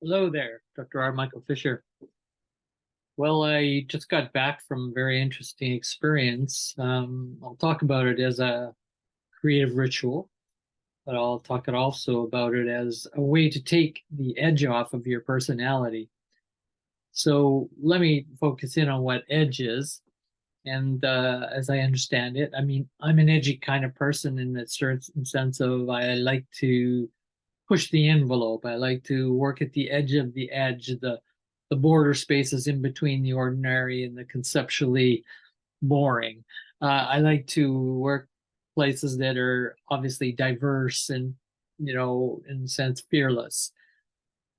Hello there, Dr. R. Michael Fisher. Well, I just got back from a very interesting experience. I'll talk about it as a creative ritual, but I'll talk it also about it as a way to take the edge off of your personality. So let me focus in on what edge is. And as I understand it, I mean, I'm an edgy kind of person in that certain sense of I like to push the envelope. I like to work at the edge, the border spaces in between the ordinary and the conceptually boring. I like to work places that are obviously diverse and, in a sense, fearless,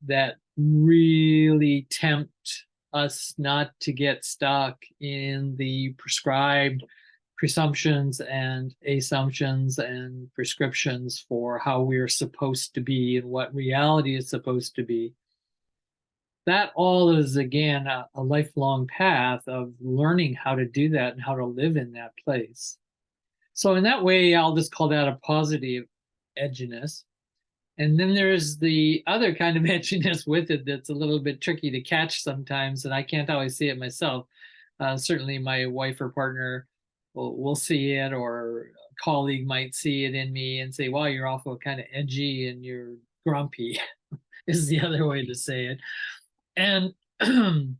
that really tempt us not to get stuck in the prescribed presumptions and assumptions and prescriptions for how we're supposed to be and what reality is supposed to be. That all is, again, a lifelong path of learning how to do that and how to live in that place. So, in that way, I'll just call that a positive edginess. And then there's the other kind of edginess with it that's a little bit tricky to catch sometimes, and I can't always see it myself. Certainly, my wife or partner will see it, or a colleague might see it in me and say, "Wow, you're awful kind of edgy and you're grumpy," is the other way to say it. And I'm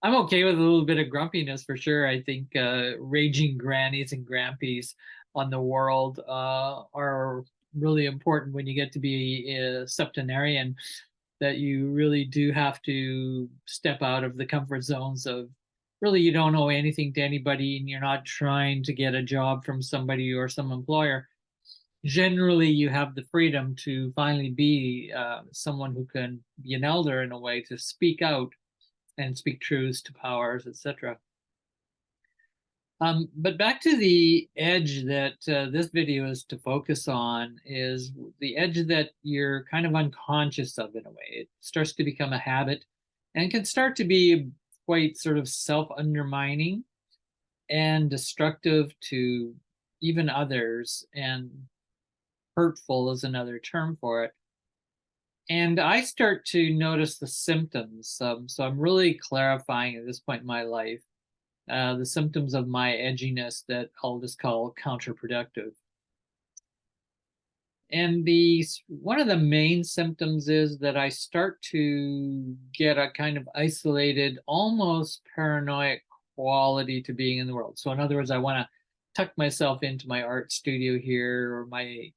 okay with a little bit of grumpiness for sure. I think raging grannies and grampies on the world are really important when you get to be a septuagenarian, that you really do have to step out of the comfort zones of really you don't owe anything to anybody and you're not trying to get a job from somebody or some employer. Generally, you have the freedom to finally be someone who can be an elder in a way, to speak out and speak truths to powers, etc. But back to the edge that this video is to focus on is the edge that you're kind of unconscious of in a way. It starts to become a habit and can start to be quite sort of self-undermining and destructive to even others, and hurtful is another term for it. And I start to notice the symptoms. So I'm really clarifying at this point in my life the symptoms of my edginess that I'll just call counterproductive. And the one of the main symptoms is that I start to get a kind of isolated, almost paranoid quality to being in the world. So in other words, I want to tuck myself into my art studio here or my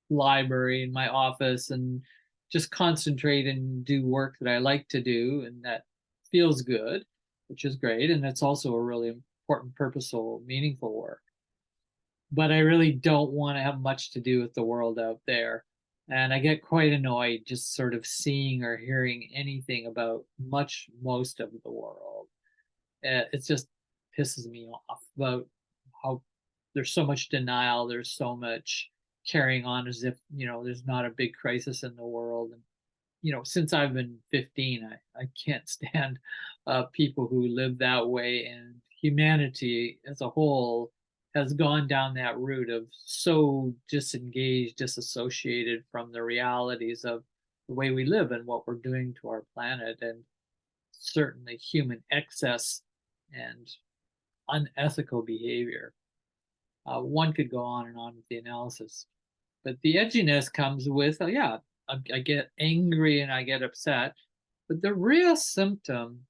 library in my office and just concentrate and do work that I like to do and that feels good, which is great. And it's also a really important, purposeful, meaningful work. But I really don't want to have much to do with the world out there. And I get quite annoyed just sort of seeing or hearing anything about most of the world. It just pisses me off about how there's so much denial, there's so much carrying on as if, there's not a big crisis in the world. And, since I've been 15, I can't stand people who live that way. And humanity as a whole has gone down that route of so disengaged, disassociated from the realities of the way we live and what we're doing to our planet, and certainly human excess and unethical behavior. One could go on and on with the analysis, but the edginess comes with, yeah, I get angry and I get upset, but the real symptom,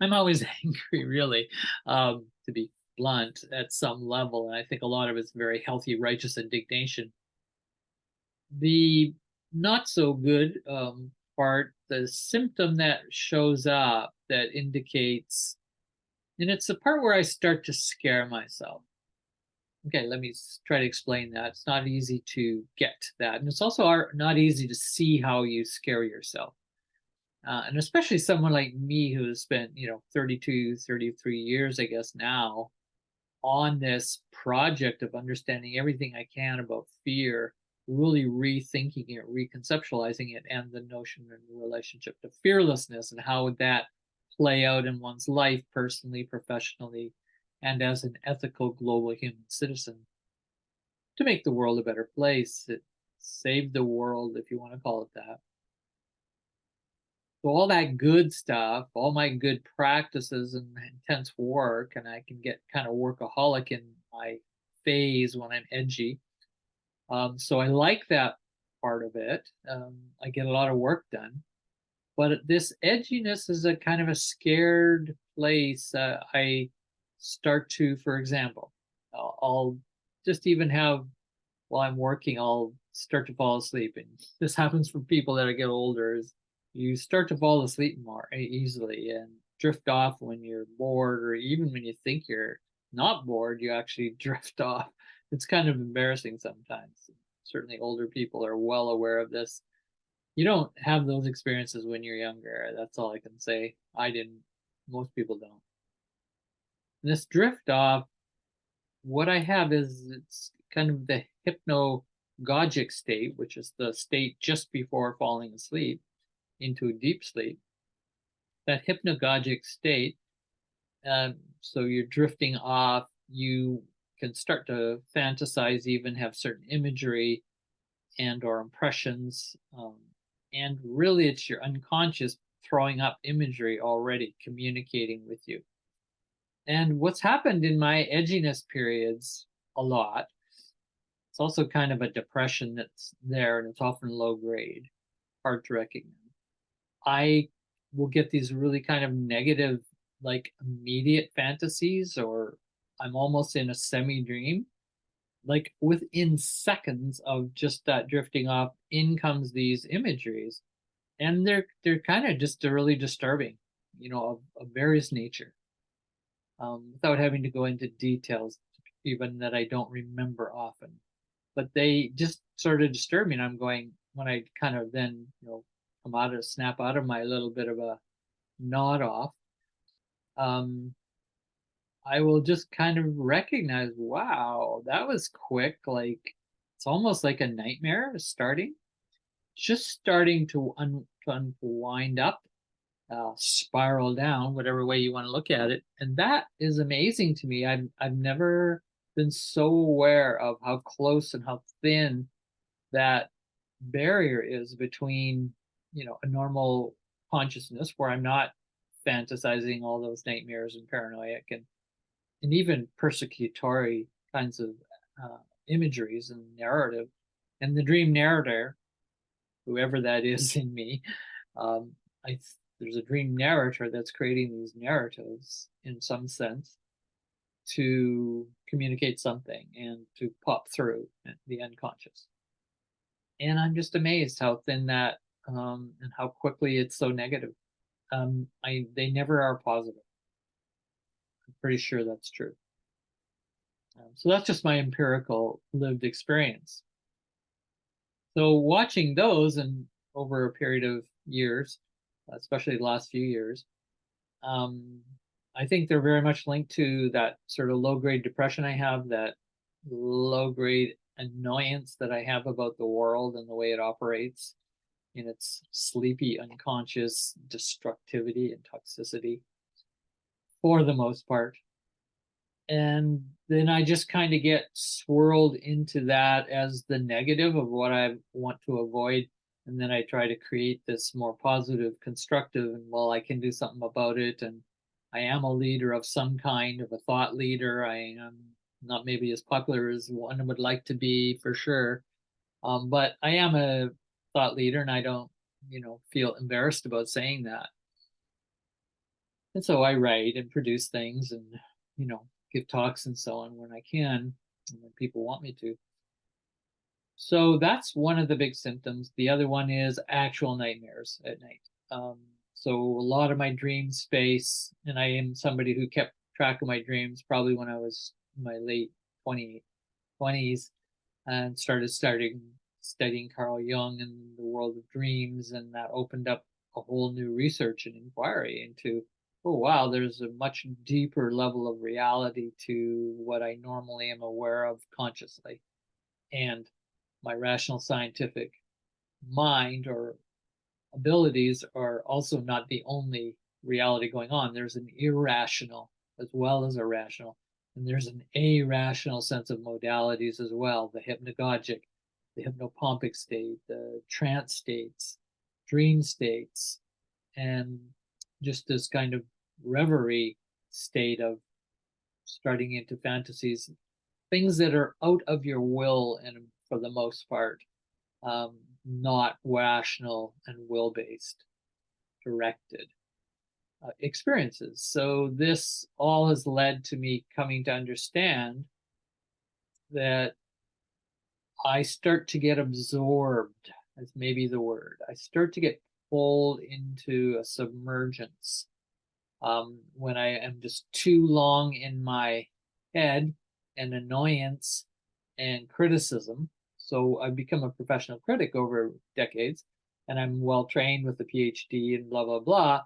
I'm always angry, really, to be blunt, at some level, and I think a lot of it's very healthy, righteous indignation. The not so good part, the symptom that shows up that indicates, and it's the part where I start to scare myself. Okay, let me try to explain that. It's not easy to get that. And it's also not easy to see how you scare yourself. And especially someone like me who's spent, 32, 33 years, I guess now, on this project of understanding everything I can about fear, really rethinking it, reconceptualizing it, and the notion and relationship to fearlessness and how would that play out in one's life, personally, professionally, and as an ethical global human citizen, to make the world a better place, save the world, if you want to call it that. So all that good stuff, all my good practices and intense work, and I can get kind of workaholic in my phase when I'm edgy. So I like that part of it. I get a lot of work done. But this edginess is a kind of a scared place. I start to, for example, I'll just even have while I'm working, I'll start to fall asleep. And this happens for people that get older is you start to fall asleep more easily and drift off when you're bored, or even when you think you're not bored, you actually drift off. It's kind of embarrassing sometimes. Certainly older people are well aware of this. You don't have those experiences when you're younger. That's all I can say. I didn't. Most people don't. And this drift off, what I have is it's kind of the hypnagogic state, which is the state just before falling asleep into deep sleep. That hypnagogic state, so you're drifting off, you can start to fantasize, even have certain imagery and or impressions. And really it's your unconscious throwing up imagery already, communicating with you. And what's happened in my edginess periods a lot, it's also kind of a depression that's there and it's often low grade, hard to recognize. I will get these really kind of negative, like immediate fantasies, or I'm almost in a semi dream. Like within seconds of just that drifting off, in comes these imageries, and they're kind of just really disturbing, of various nature, without having to go into details, even that I don't remember often. But they just sort of disturb me, and I'm going when I kind of then snap out of my little bit of a nod off. Um, I will just kind of recognize, wow, that was quick. Like it's almost like a nightmare starting, just starting to unwind up, spiral down, whatever way you want to look at it. And that is amazing to me. I've never been so aware of how close and how thin that barrier is between, a normal consciousness where I'm not fantasizing all those nightmares and paranoiac and even persecutory kinds of imageries and narrative. And the dream narrator, whoever that is in me, um, there's a dream narrator that's creating these narratives in some sense to communicate something and to pop through the unconscious. And I'm just amazed how thin that and how quickly it's so negative. They never are positive. I'm pretty sure that's true. So that's just my empirical lived experience. So watching those and over a period of years, especially the last few years, um, I think they're very much linked to that sort of low grade depression I have, that low grade annoyance that I have about the world and the way it operates in its sleepy, unconscious destructivity and toxicity for the most part. And then I just kind of get swirled into that as the negative of what I want to avoid. And then I try to create this more positive, constructive, and well, I can do something about it. And I am a leader of some kind, of a thought leader. I am not maybe as popular as one would like to be for sure. But I am a thought leader and I don't, feel embarrassed about saying that. And so I write and produce things and, give talks and so on when I can, and when people want me to. So that's one of the big symptoms. The other one is actual nightmares at night. So a lot of my dream space, and I am somebody who kept track of my dreams probably when I was in my late 20s and started studying Carl Jung and the world of dreams, and that opened up a whole new research and inquiry into, oh wow, there's a much deeper level of reality to what I normally am aware of consciously. And my rational scientific mind or abilities are also not the only reality going on. There's an irrational as well as a rational, and there's an irrational sense of modalities as well, the hypnagogic, the hypnopompic state, the trance states, dream states, and just this kind of reverie state of starting into fantasies, things that are out of your will and for the most part, not rational and will based, directed experiences. So this all has led to me coming to understand that I start to get absorbed, as maybe the word. I start to get pulled into a submergence when I am just too long in my head and annoyance and criticism. So I've become a professional critic over decades, and I'm well trained with a PhD and blah, blah, blah.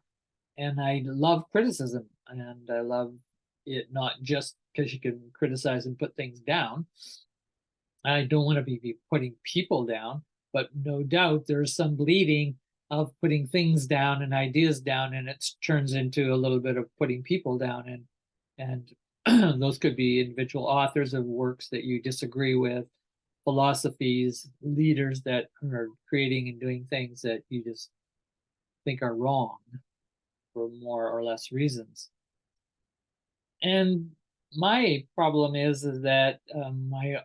And I love criticism, and I love it not just because you can criticize and put things down. I don't want to be putting people down, but no doubt there's some bleeding of putting things down and ideas down, and it turns into a little bit of putting people down. And those could be individual authors of works that you disagree with, philosophies, leaders that are creating and doing things that you just think are wrong for more or less reasons. And my problem is that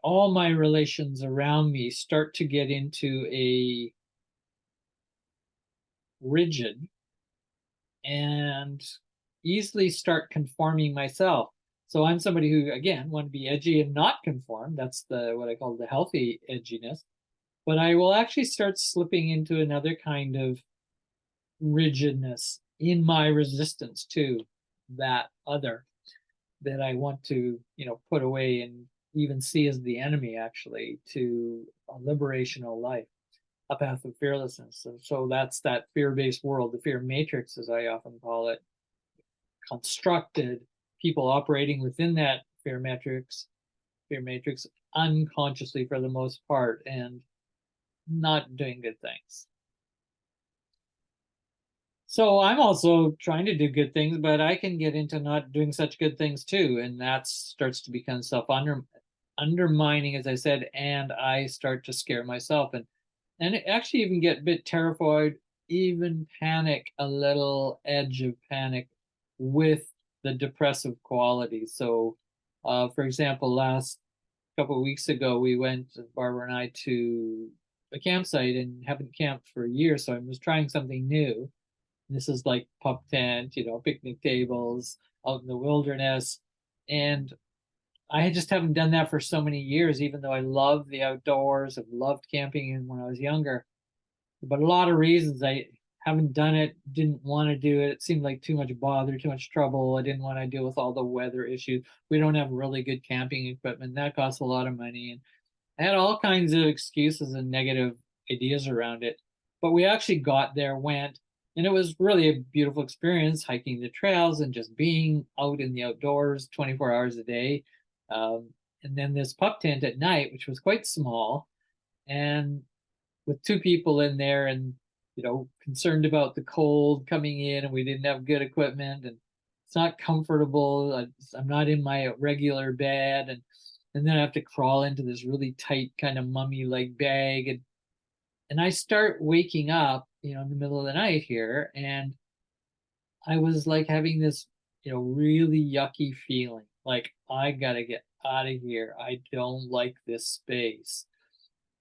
all my relations around me start to get into a rigid and easily start conforming myself. So I'm somebody who, again, want to be edgy and not conform. That's the what I call the healthy edginess. But I will actually start slipping into another kind of rigidness in my resistance to that other that I want to, put away and even see as the enemy, actually, to a liberational life, a path of fearlessness. And so that's that fear-based world, the fear matrix, as I often call it, constructed people operating within that fear matrix unconsciously for the most part, and not doing good things. So I'm also trying to do good things, but I can get into not doing such good things too. And that starts to become undermining, as I said, and I start to scare myself and actually even get a bit terrified, even panic, a little edge of panic with the depressive quality. So for example, last couple of weeks ago, we went, Barbara and I, to a campsite and haven't camped for a year. So I was trying something new. This is like pup tent, picnic tables out in the wilderness. And I just haven't done that for so many years, even though I love the outdoors. I've loved camping when I was younger. But a lot of reasons I haven't done it, didn't want to do it. It seemed like too much bother, too much trouble. I didn't want to deal with all the weather issues. We don't have really good camping equipment. That costs a lot of money. And I had all kinds of excuses and negative ideas around it. But we actually got there, went, and it was really a beautiful experience hiking the trails and just being out in the outdoors 24 hours a day. Um, and then this pup tent at night, which was quite small, and with two people in there and, concerned about the cold coming in, and we didn't have good equipment, and it's not comfortable. I'm not in my regular bed. And then I have to crawl into this really tight kind of mummy-like bag. And I start waking up, in the middle of the night here, and I was like having this, really yucky feeling, like I gotta get out of here. I don't like this space.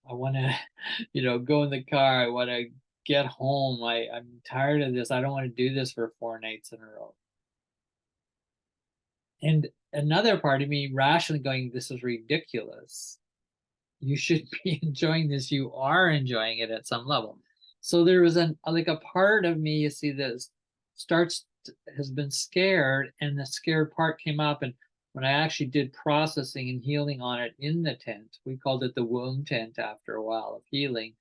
I want to, go in the car. I want to get home. I'm tired of this. I don't want to do this for 4 nights in a row. And another part of me rationally going, this is ridiculous. You should be enjoying this. You are enjoying it at some level. So there was a part of me, you see, that has been scared, and the scared part came up. And when I actually did processing and healing on it in the tent, we called it the womb tent after a while of healing,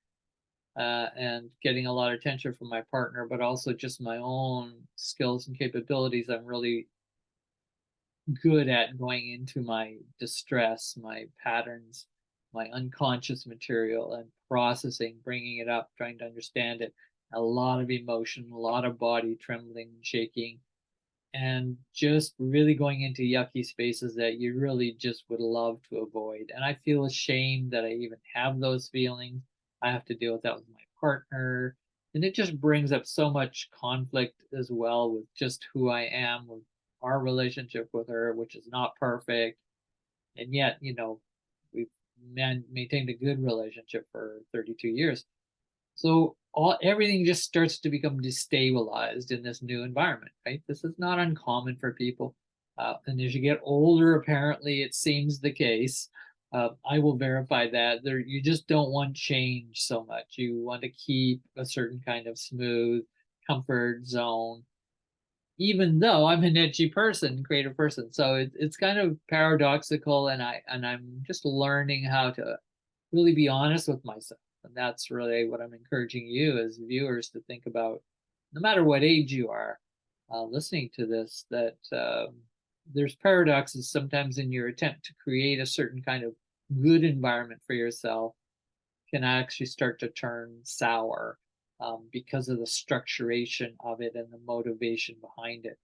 and getting a lot of attention from my partner, but also just my own skills and capabilities. I'm really good at going into my distress, my patterns, my unconscious material, and processing, bringing it up, trying to understand it. A lot of emotion, a lot of body trembling and shaking, and just really going into yucky spaces that you really just would love to avoid. And I feel ashamed that I even have those feelings. I have to deal with that with my partner. And it just brings up so much conflict as well with just who I am, with our relationship with her, which is not perfect. And yet, we've maintained a good relationship for 32 years. So everything just starts to become destabilized in this new environment, right? This is not uncommon for people. And as you get older, apparently it seems the case. I will verify that. You just don't want change so much. You want to keep a certain kind of smooth comfort zone, even though I'm an edgy person, creative person. So it's kind of paradoxical, and I'm just learning how to really be honest with myself. And that's really what I'm encouraging you as viewers to think about, no matter what age you are, listening to this, that there's paradoxes sometimes in your attempt to create a certain kind of good environment for yourself can actually start to turn sour because of the structuration of it and the motivation behind it.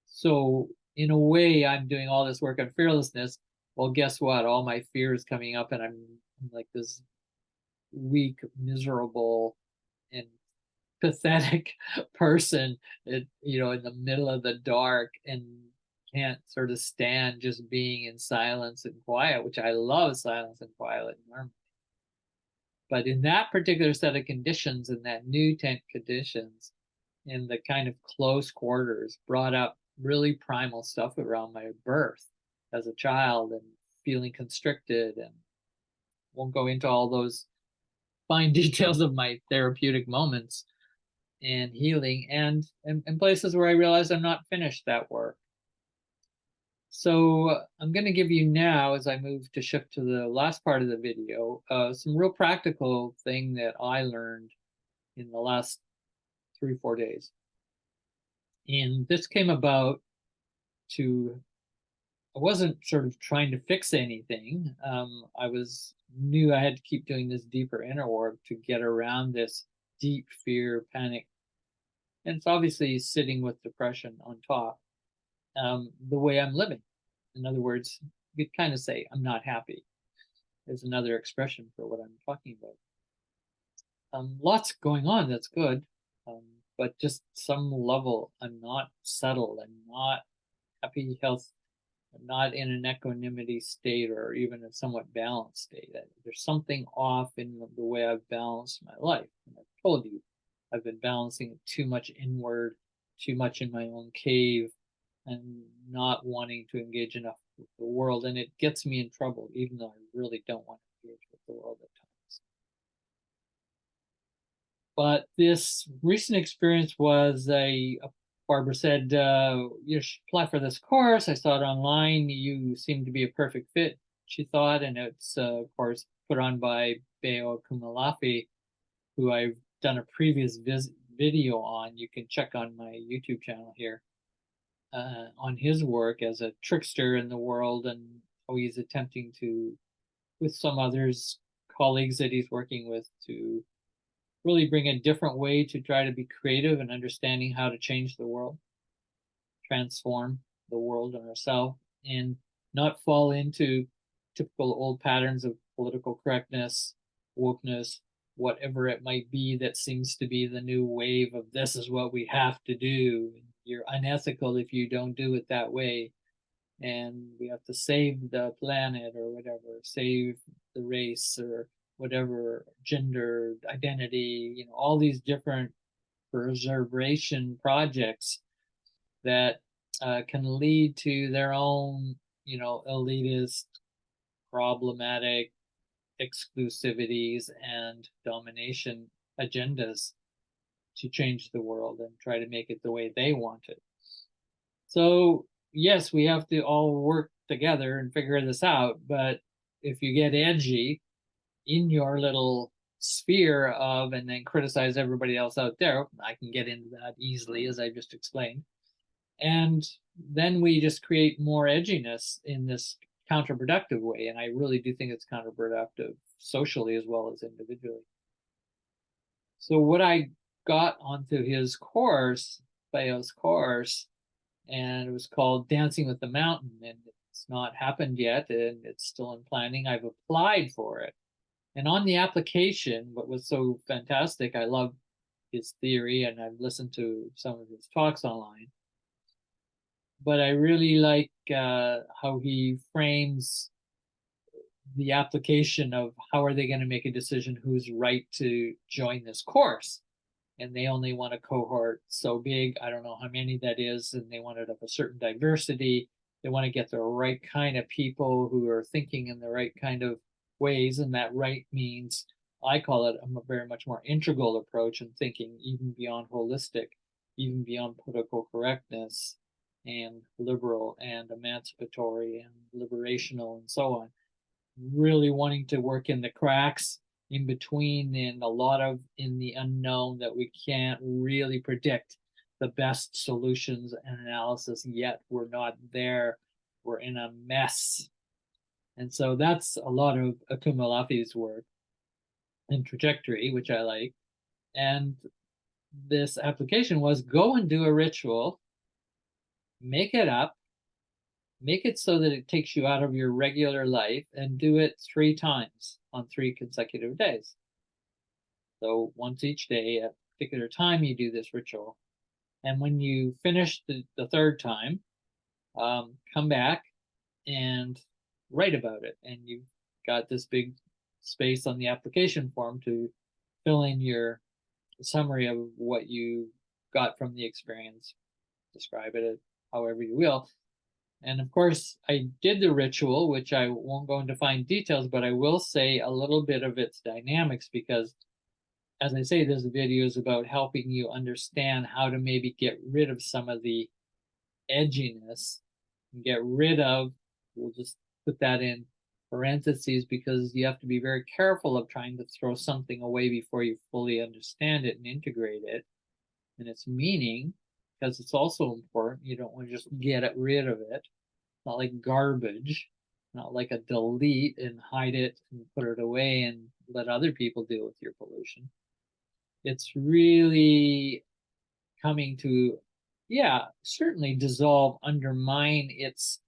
So, in a way, I'm doing all this work on fearlessness. Well, guess what? All my fear is coming up, and I'm like this weak, miserable, and pathetic person, in the middle of the dark, and can't sort of stand just being in silence and quiet, which I love silence and quiet normally. But in that particular set of conditions, in that new tent conditions, in the kind of close quarters, brought up really primal stuff around my birth as a child and feeling constricted, and won't go into all those fine details of my therapeutic moments and healing, and places where I realize I'm not finished that work. So I'm going to give you now, as I move to shift to the last part of the video, some real practical thing that I learned in the last 3 or 4 days. And this came about to, I wasn't sort of trying to fix anything. I knew I had to keep doing this deeper inner work to get around this deep fear, panic, and it's obviously sitting with depression on top. The way I'm living, in other words, you could kind of say I'm not happy. Is another expression for what I'm talking about. Lots going on, that's good, but just some level, I'm not settled. I'm not happy, health. I'm not in an equanimity state or even a somewhat balanced state. There's something off in the way I've balanced my life. And I've told you, I've been balancing it too much inward, too much in my own cave, and not wanting to engage enough with the world. And it gets me in trouble, even though I really don't want to engage with the world at times. But this recent experience was Barbara said, you should apply for this course. I saw it online. You seem to be a perfect fit, she thought. And it's, of course, put on by Beo Kumalafi, who I've done a previous video on. You can check on my YouTube channel here on his work as a trickster in the world, and how he's attempting to, with some others, colleagues that he's working with, to really bring a different way to try to be creative and understanding how to change the world, transform the world and ourselves, and not fall into typical old patterns of political correctness, wokeness, whatever it might be that seems to be the new wave of this is what we have to do. You're unethical if you don't do it that way. And we have to save the planet or whatever, save the race or whatever, gender identity, all these different preservation projects that can lead to their own, elitist, problematic exclusivities and domination agendas to change the world and try to make it the way they want it. So yes, we have to all work together and figure this out. But if you get edgy in your little sphere of, and then criticize everybody else out there, I can get into that easily, as I just explained. And then we just create more edginess in this counterproductive way. And I really do think it's counterproductive socially as well as individually. So what I got onto his course, Theo's course, and it was called Dancing with the Mountain, and it's not happened yet, and it's still in planning. I've applied for it. And on the application, what was so fantastic, I love his theory, and I've listened to some of his talks online. But I really like how he frames the application of how are they going to make a decision who's right to join this course. And they only want a cohort so big, I don't know how many that is, and they want it of a certain diversity. They want to get the right kind of people who are thinking in the right kind of ways, and that right means, I call it a very much more integral approach and thinking, even beyond holistic, even beyond political correctness and liberal and emancipatory and liberational and so on. Really wanting to work in the cracks in between and a lot of in the unknown that we can't really predict the best solutions and analysis yet. We're not there. We're in a mess. And so that's a lot of Akumalafi's work and trajectory, which I like. And this application was go and do a ritual, make it up, make it so that it takes you out of your regular life, and do it 3 times on 3 consecutive days. So once each day at a particular time, you do this ritual. And when you finish the 3rd time, come back and write about it. And you've got this big space on the application form to fill in your summary of what you got from the experience. Describe it however you will. And of course, I did the ritual, which I won't go into fine details, but I will say a little bit of its dynamics because, as I say, there's videos about helping you understand how to maybe get rid of some of the edginess and get rid of, we'll just put that in parentheses because you have to be very careful of trying to throw something away before you fully understand it and integrate it and its meaning, because it's also important. You don't want to just get rid of it. Not like garbage, not like a delete and hide it and put it away and let other people deal with your pollution. It's really coming to, yeah, certainly dissolve, undermine its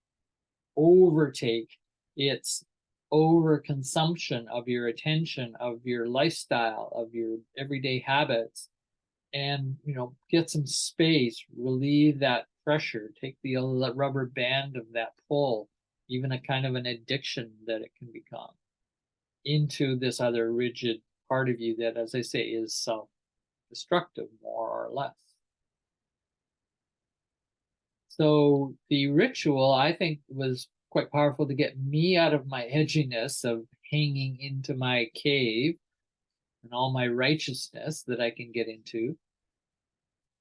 overtake, its overconsumption of your attention, of your lifestyle, of your everyday habits, and get some space, relieve that pressure, take the rubber band of that pull, even a kind of an addiction that it can become, into this other rigid part of you that, as I say, is self-destructive, more or less. So the ritual, I think, was quite powerful to get me out of my edginess of hanging into my cave and all my righteousness that I can get into,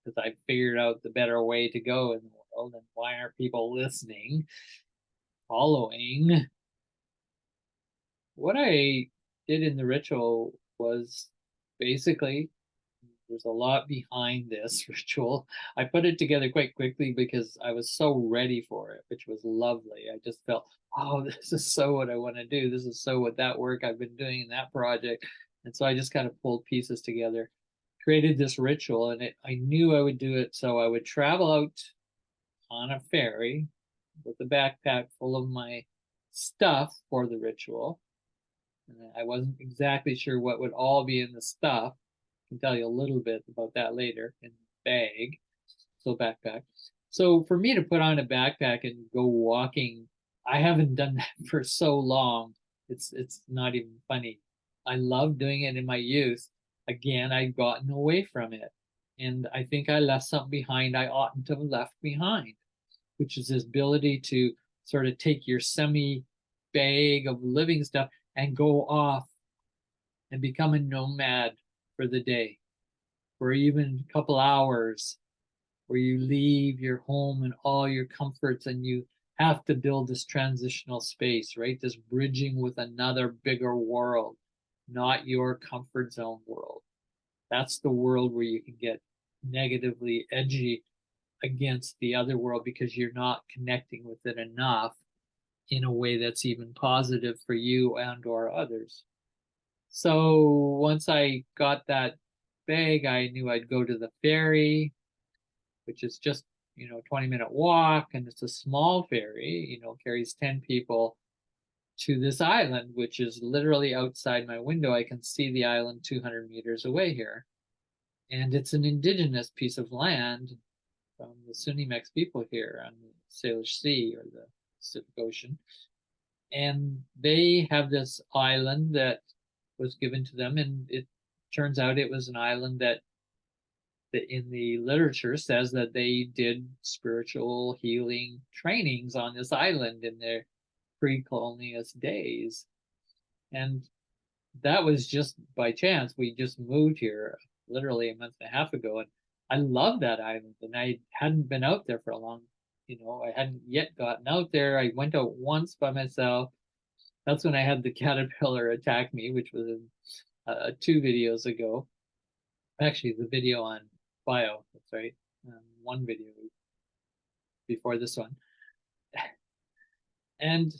because I figured out the better way to go in the world. And why aren't people listening, following? What I did in the ritual was basically, there's a lot behind this ritual. I put it together quite quickly because I was so ready for it, which was lovely. I just felt, oh, this is so what I want to do. This is so what that work I've been doing in that project. And so I just kind of pulled pieces together, created this ritual, and I knew I would do it. So I would travel out on a ferry with a backpack full of my stuff for the ritual. And I wasn't exactly sure what would all be in the stuff. I can tell you a little bit about that later in the bag. So backpack. So for me to put on a backpack and go walking, I haven't done that for so long. It's not even funny. I loved doing it in my youth. Again, I'd gotten away from it. And I think I left something behind I oughtn't to have left behind, which is this ability to sort of take your semi bag of living stuff and go off and become a nomad for the day, for even a couple hours, where you leave your home and all your comforts and you have to build this transitional space, right? This bridging with another bigger world, not your comfort zone world. That's the world where you can get negatively edgy against the other world because you're not connecting with it enough in a way that's even positive for you and or others. So once I got that bag, I knew I'd go to the ferry, which is just 20-minute walk, and it's a small ferry, carries 10 people to this island, which is literally outside my window. I can see the island 200 meters away here. And it's an indigenous piece of land from the Sunni Mex people here on the Salish Sea or the Pacific Ocean. And they have this island that was given to them, and it turns out it was an island that in the literature says that they did spiritual healing trainings on this island in their pre-colonialist days. And that was just by chance. We just moved here literally a month and a half ago, and I love that island. And I hadn't been out there for a long, I hadn't yet gotten out there. I went out once by myself. That's when I had the caterpillar attack me, which was in 2 videos ago. Actually, the video on bio, that's right. One video before this one. And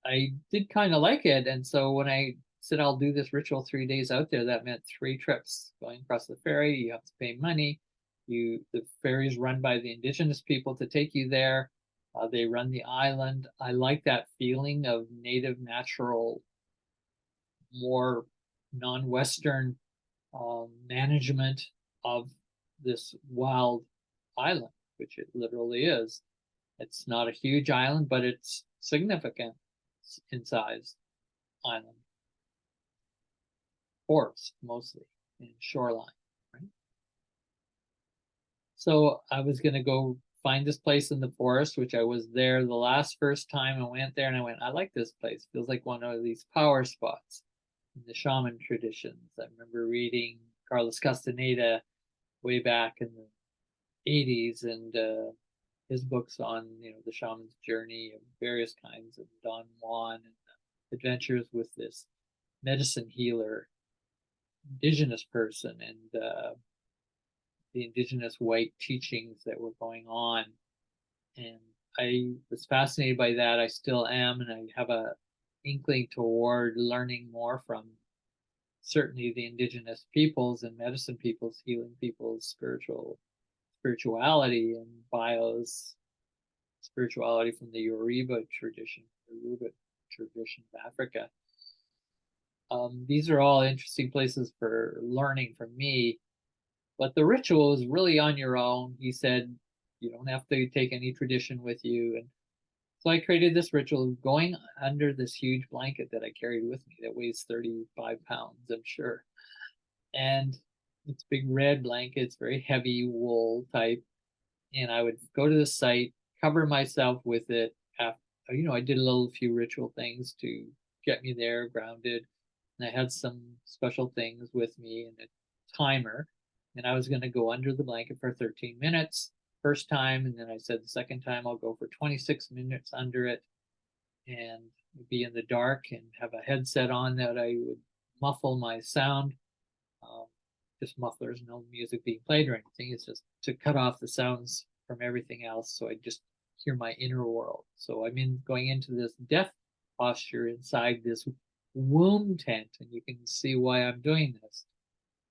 I did kind of like it. And so when I said I'll do this ritual 3 days out there, that meant 3 trips going across the ferry. You have to pay money. The ferry is run by the indigenous people to take you there. They run the island. I like that feeling of native, natural, more non-Western management of this wild island, which it literally is. It's not a huge island, but it's significant in size island. Forest mostly and shoreline, right? So I was going to go find this place in the forest, which I was there the first time I went there, and I went, I like this place. Feels like one of these power spots in the shaman traditions. I remember reading Carlos Castaneda way back in the 80s, and his books on the shaman's journey of various kinds, of Don Juan and adventures with this medicine healer, indigenous person, and the indigenous white teachings that were going on. And I was fascinated by that. I still am, and I have a inkling toward learning more from certainly the indigenous peoples and medicine peoples, healing peoples, spirituality, and bios, spirituality from the Yoruba tradition of Africa. These are all interesting places for learning for me, but the ritual is really on your own. He said you don't have to take any tradition with you. And so I created this ritual of going under this huge blanket that I carried with me that weighs 35 pounds, I'm sure. And it's a big red blanket, it's very heavy wool type. And I would go to the site, cover myself with it. After, I did a few ritual things to get me there grounded. And I had some special things with me and a timer. And I was going to go under the blanket for 13 minutes first time. And then I said the second time I'll go for 26 minutes under it and be in the dark and have a headset on that I would muffle my sound. Just mufflers, no music being played or anything. It's just to cut off the sounds from everything else. So I just hear my inner world. So I'm going into this death posture inside this womb tent. And you can see why I'm doing this.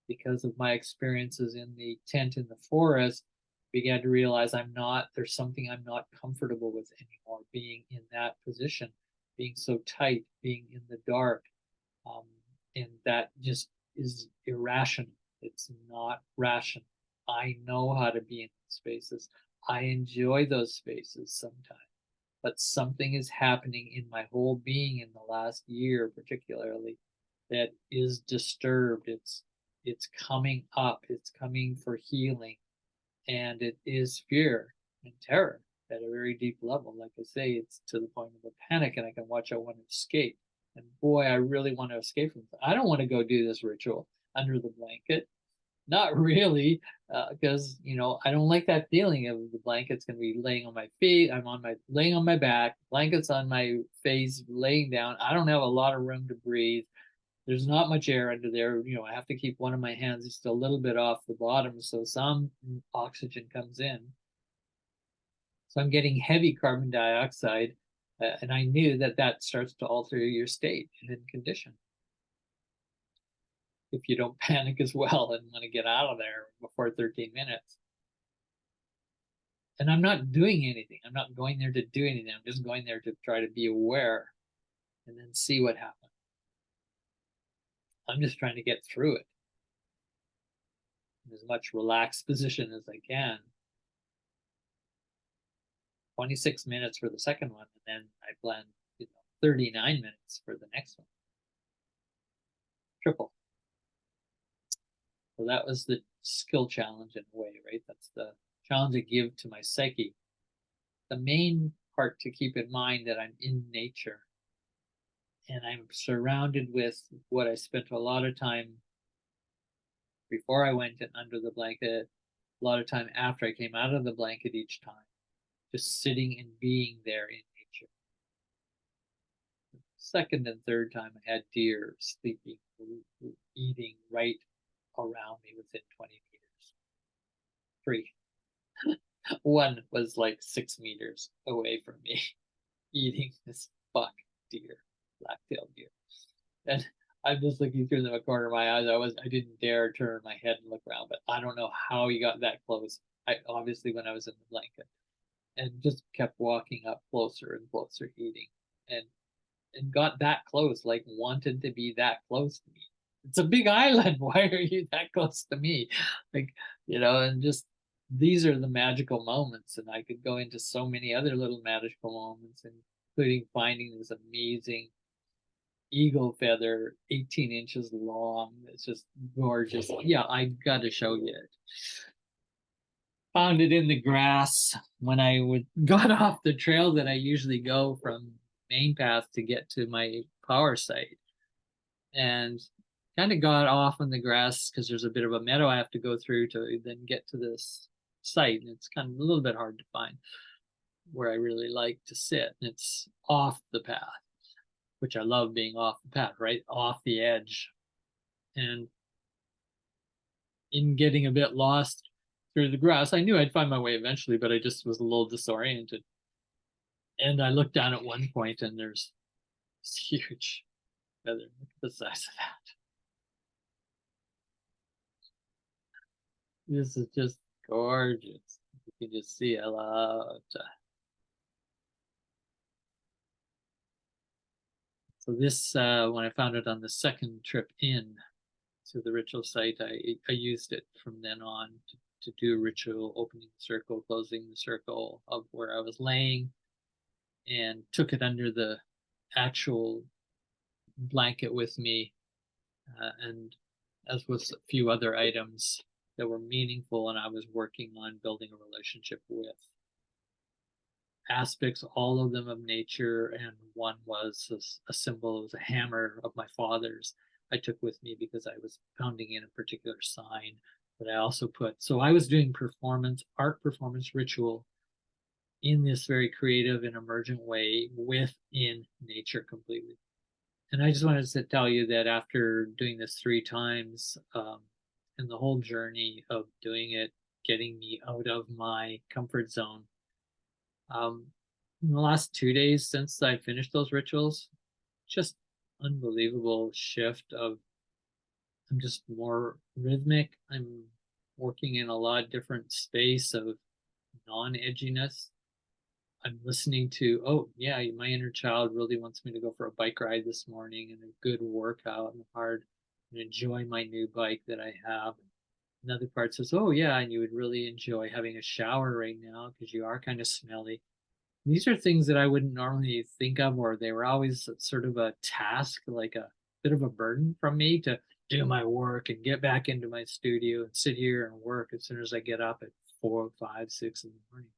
Because of my experiences in the tent in the forest, began to realize there's something I'm not comfortable with anymore, being in that position, being so tight, being in the dark. And that just is irrational. It's not rational. I know how to be in spaces. I enjoy those spaces sometimes, but something is happening in my whole being in the last year, particularly, that is disturbed. It's coming up. It's coming for healing, and it is fear and terror at a very deep level. Like I say, it's to the point of a panic, and I can watch. I want to escape, and boy, I really want to escape from it. I don't want to go do this ritual under the blanket. Not really, because I don't like that feeling of the blanket's gonna be laying on my feet. Laying on my back, blankets on my face, laying down. I don't have a lot of room to breathe. There's not much air under there. I have to keep one of my hands just a little bit off the bottom so some oxygen comes in. So I'm getting heavy carbon dioxide, and I knew that starts to alter your state and condition if you don't panic as well and want to get out of there before 13 minutes. And I'm not doing anything. I'm not going there to do anything. I'm just going there to try to be aware and then see what happens. I'm just trying to get through it. in as much relaxed position as I can. 26 minutes for the second one, and then I plan, 39 minutes for the next one. Triple. So that was the skill challenge in a way, right? That's the challenge I give to my psyche. The main part to keep in mind that I'm in nature and I'm surrounded with what I spent a lot of time before I went in under the blanket, a lot of time after I came out of the blanket each time, just sitting and being there in nature. Second and third time, I had deer sleeping, eating right around me within 20 meters. Three. One was like 6 meters away from me, eating this buck deer, black-tailed deer. And I'm just looking through the corner of my eyes. I didn't dare turn my head and look around, but I don't know how he got that close. I obviously when I was in the blanket, and just kept walking up closer and closer, eating, and got that close, like wanted to be that close to me. It's a big island. Why are you that close to me? Like, and just these are the magical moments. And I could go into so many other little magical moments, including finding this amazing eagle feather, 18 inches long. It's just gorgeous. Yeah, I got to show you it. Found it in the grass when I got off the trail that I usually go from main path to get to my power site, and kind of got off on the grass because there's a bit of a meadow I have to go through to then get to this site, and it's kind of a little bit hard to find where I really like to sit, and it's off the path, which I love being off the path, right off the edge. And in getting a bit lost through the grass, I knew I'd find my way eventually, but I just was a little disoriented. And I looked down at one point and there's this huge feather. Look at the size of that. This is just gorgeous. You can just see I love to. So this, when I found it on the second trip in to the ritual site, I used it from then on to do ritual, opening the circle, closing the circle of where I was laying, and took it under the actual blanket with me, and as with a few other items that were meaningful and I was working on building a relationship with. Aspects, all of them of nature, and one was a symbol, it was a hammer of my father's I took with me because I was pounding in a particular sign. But I also so I was doing art performance ritual in this very creative and emergent way within nature completely. And I just wanted to tell you that after doing this 3 times, and the whole journey of doing it, getting me out of my comfort zone, in the last 2 days since I finished those rituals, just unbelievable shift of I'm just more rhythmic. I'm working in a lot different space of non-edginess. I'm listening to, oh yeah, my inner child really wants me to go for a bike ride this morning and a good workout and hard and enjoy my new bike that I have. Another part says, oh yeah, and you would really enjoy having a shower right now because you are kind of smelly. These are things that I wouldn't normally think of, or they were always sort of a task, like a bit of a burden from me to do my work and get back into my studio and sit here and work as soon as I get up at 4, 5, 6 in the morning.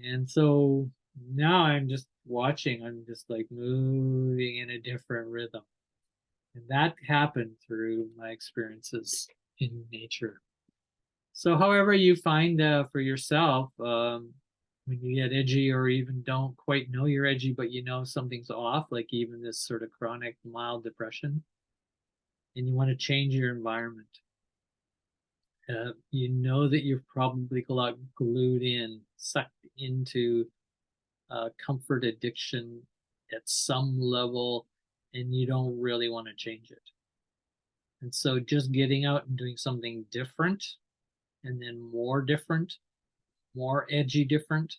And so now I'm just watching, I'm just like moving in a different rhythm. And that happened through my experiences in nature. So, however, you find for yourself, when you get edgy or even don't quite know you're edgy, but you know something's off, like even this sort of chronic mild depression, and you want to change your environment. You know that you've probably got glued in, sucked into comfort addiction at some level, and you don't really want to change it. And so just getting out and doing something different, and then more different, more edgy different,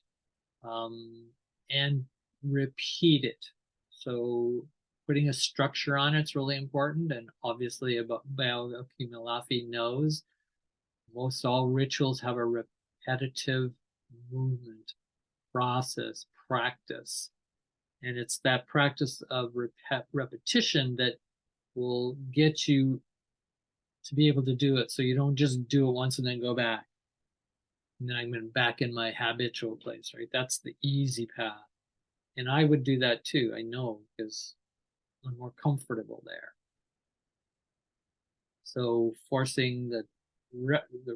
and repeat it. So putting a structure on it's really important. And obviously, about bioalchemy Malafi knows most all rituals have a repetitive movement, process, practice. And it's that practice of repetition that will get you to be able to do it. So you don't just do it once and then go back. And then I'm back in my habitual place, right? That's the easy path. And I would do that too. I know because I'm more comfortable there. So forcing the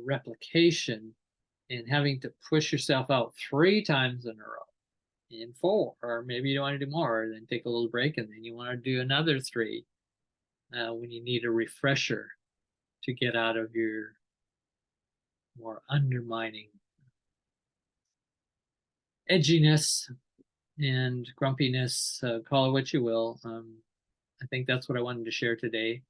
replication and having to push yourself out 3 times in a row in 4, or maybe you want to do more, then take a little break, and then you want to do another 3 when you need a refresher to get out of your more undermining edginess and grumpiness. Call it what you will. I think that's what I wanted to share today.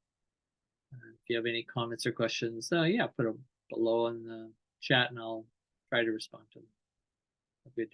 If you have any comments or questions, yeah, put them below in the chat and I'll try to respond to them. Have a good day.